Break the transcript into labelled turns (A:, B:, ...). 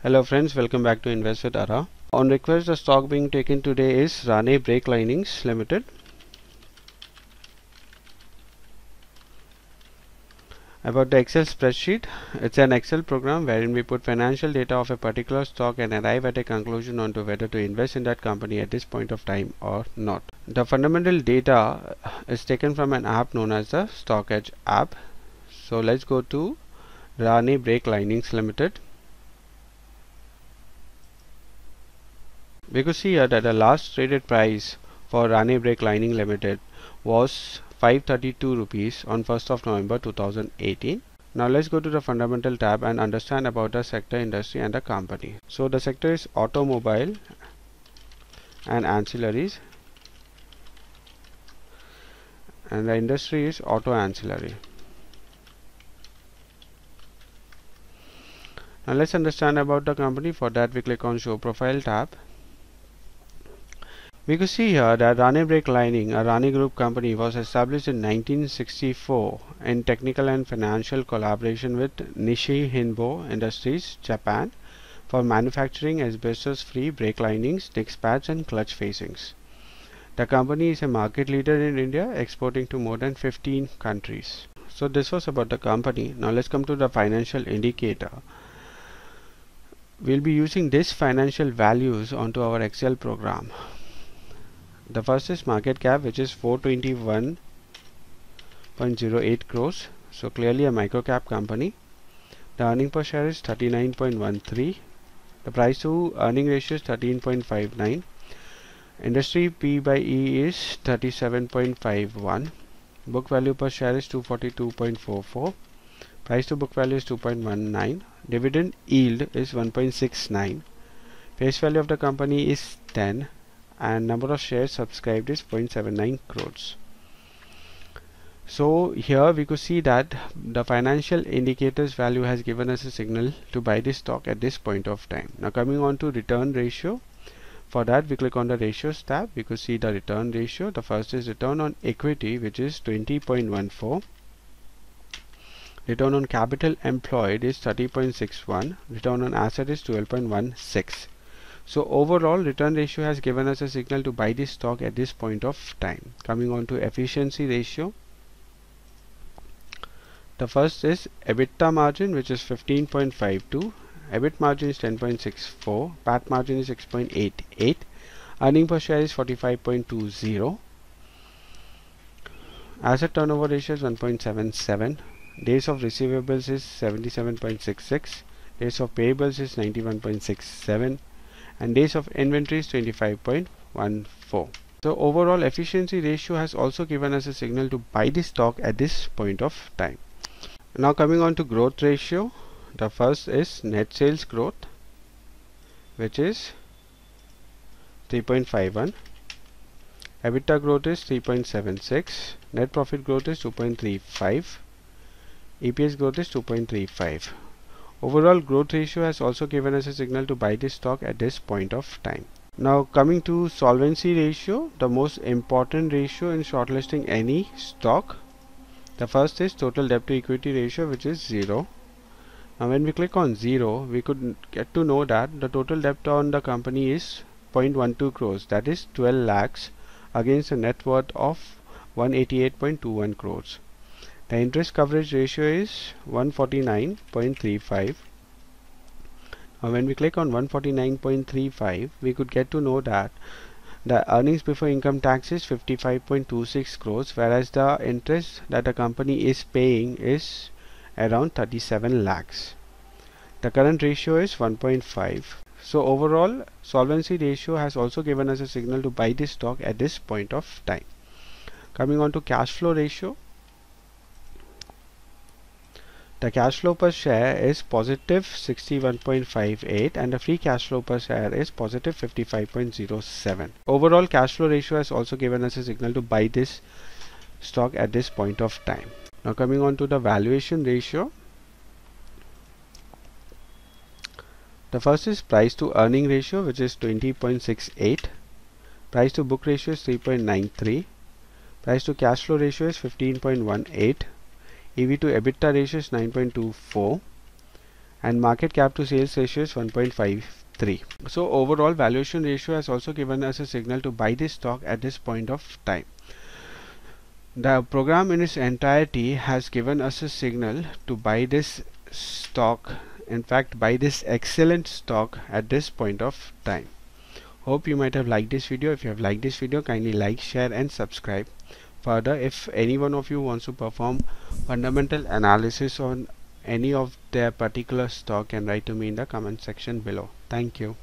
A: Hello friends, welcome back to Invest with Ara. On request, the stock being taken today is RANE Brake Linings Limited. About the Excel spreadsheet, it's an Excel program wherein we put financial data of a particular stock and arrive at a conclusion on to whether to invest in that company at this point of time or not. The fundamental data is taken from an app known as the Stock Edge app. So let's go to RANE Brake Linings Limited. We could see here that the last traded price for RANE Brake Lining Limited was 532 rupees on 1st of November 2018. Now let's go to the fundamental tab and understand about the sector, industry and the company. So the sector is automobile and ancillaries, and the industry is auto ancillary. Now let's understand about the company. For that we click on show profile tab. We could see here that RANE Brake Lining, a RANE Group company, was established in 1964 in technical and financial collaboration with Nishi Hinbo Industries, Japan, for manufacturing asbestos-free brake linings, disc pads and clutch facings. The company is a market leader in India, exporting to more than 15 countries. So this was about the company. Now let's come to the financial indicator. We'll be using these financial values onto our Excel program. The first is market cap, which is 421.08 crores, so clearly a micro cap company. The earning per share is 39.13. The price to earning ratio is 13.59. Industry P by E is 37.51. Book value per share is 242.44. Price to book value is 2.19. Dividend yield is 1.69. Face value of the company is 10. And number of shares subscribed is 0.79 crores. So here we could see that the financial indicators value has given us a signal to buy this stock at this point of time. Now coming on to return ratio. For that we click on the ratios tab. We could see the return ratio. The first is return on equity, which is 20.14. Return on capital employed is 30.61. Return on asset is 12.16. So overall return ratio has given us a signal to buy this stock at this point of time. Coming on to efficiency ratio. The first is EBITDA margin, which is 15.52. EBIT margin is 10.64. PAT margin is 6.88. Earning per share is 45.20. Asset turnover ratio is 1.77. Days of receivables is 77.66. Days of payables is 91.67. and days of inventory is 25.14. So overall efficiency ratio has also given us a signal to buy this stock at this point of time. Now coming on to growth ratio. The first is net sales growth, which is 3.51. EBITDA growth is 3.76. Net profit growth is 2.35. EPS growth is 2.35. Overall growth ratio has also given us a signal to buy this stock at this point of time. Now coming to solvency ratio, the most important ratio in shortlisting any stock. The first is total debt to equity ratio, which is 0. Now when we click on 0, we could get to know that the total debt on the company is 0.12 crores, that is 12 lakhs against a net worth of 188.21 crores. The interest coverage ratio is 149.35. When we click on 149.35, we could get to know that the earnings before income tax is 55.26 crores, whereas the interest that the company is paying is around 37 lakhs. The current ratio is 1.5. So overall solvency ratio has also given us a signal to buy this stock at this point of time. Coming on to cash flow ratio. The cash flow per share is positive 61.58 and the free cash flow per share is positive 55.07. Overall cash flow ratio has also given us a signal to buy this stock at this point of time. Now coming on to the valuation ratio. The first is price to earning ratio, which is 20.68. Price to book ratio is 3.93. Price to cash flow ratio is 15.18. EV to EBITDA ratio is 9.24. and market cap to sales ratio is 1.53. So overall valuation ratio has also given us a signal to buy this stock at this point of time. The program in its entirety has given us a signal to buy this stock, in fact buy this excellent stock at this point of time. Hope you might have liked this video. If you have liked this video, kindly like, share and subscribe. Further, if any one of you wants to perform fundamental analysis on any of their particular stock, can write to me in the comment section below. Thank you.